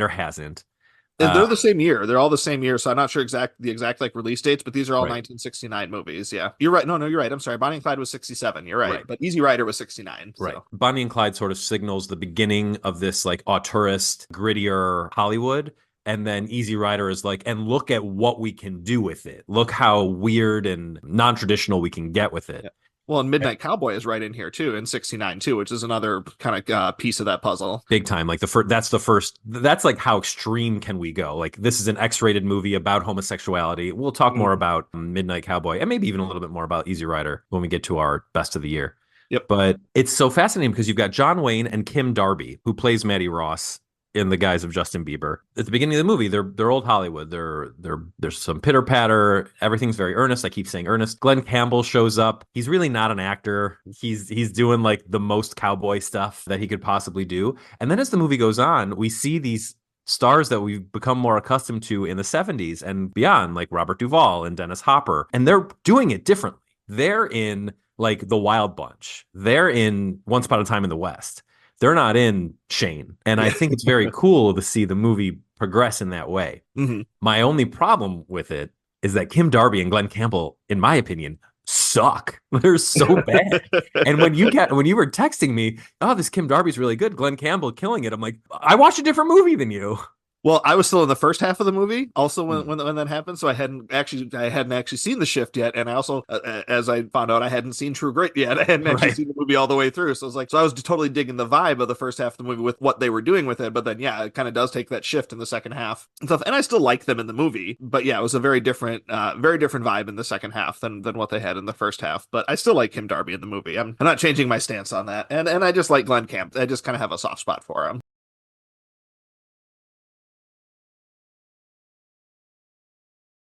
hasn't. And they're Uh, the same year. They're all the same year. So I'm not sure the exact like release dates, but these are all right, 1969 movies. Yeah. You're right. No, you're right. I'm sorry. Bonnie and Clyde was 67. You're right. right. But Easy Rider was 69. Right. So Bonnie and Clyde sort of signals the beginning of this like auteurist, grittier Hollywood. And then Easy Rider is like, and look at what we can do with it. Look how weird and non-traditional we can get with it. yeah. Well, and Midnight Cowboy is right in here too in 69 too, which is another kind of piece of that puzzle. Big time. Like the first, that's like how extreme can we go? Like this is an X-rated movie about homosexuality. We'll talk more Mhm. about Midnight Cowboy and maybe even a little bit more about Easy Rider when we get to our best of the year. Yep. But it's so fascinating because you've got John Wayne and Kim Darby, who plays Maddie Ross in the guise of Justin Bieber. At the beginning of the movie, they're old Hollywood. There's some pitter patter. Everything's very earnest. I keep saying earnest. Glenn Campbell shows up. He's really not an actor. He's doing like the most cowboy stuff that he could possibly do. And then as the movie goes on, we see these stars that we've become more accustomed to in the 70s and beyond, like Robert Duvall and Dennis Hopper, and they're doing it differently. They're in like The Wild Bunch. They're in Once Upon a Time in the West. They're not in Shane. And I think it's very cool to see the movie progress in that way. Hmm. My only problem with it is that Kim Darby and Glenn Campbell, in my opinion, suck. They're so bad. And when you were texting me, oh, this Kim Darby's really good, Glenn Campbell killing it, I'm like, I watched a different movie than you. Well, I was still in the first half of the movie, also when Mm. when that happened. So I hadn't actually seen The Shift yet, and I also, as I found out, I hadn't seen True Grit yet. I hadn't actually Right. seen the movie all the way through. So I was totally digging the vibe of the first half of the movie with what they were doing with it. But then, yeah, it kind of does take that shift in the second half and stuff. And I still like them in the movie, but yeah, it was a very different vibe in the second half than what they had in the first half. But I still like Kim Darby in the movie. I'm not changing my stance on that, and I just like Glenn Camp. I just kind of have a soft spot for him.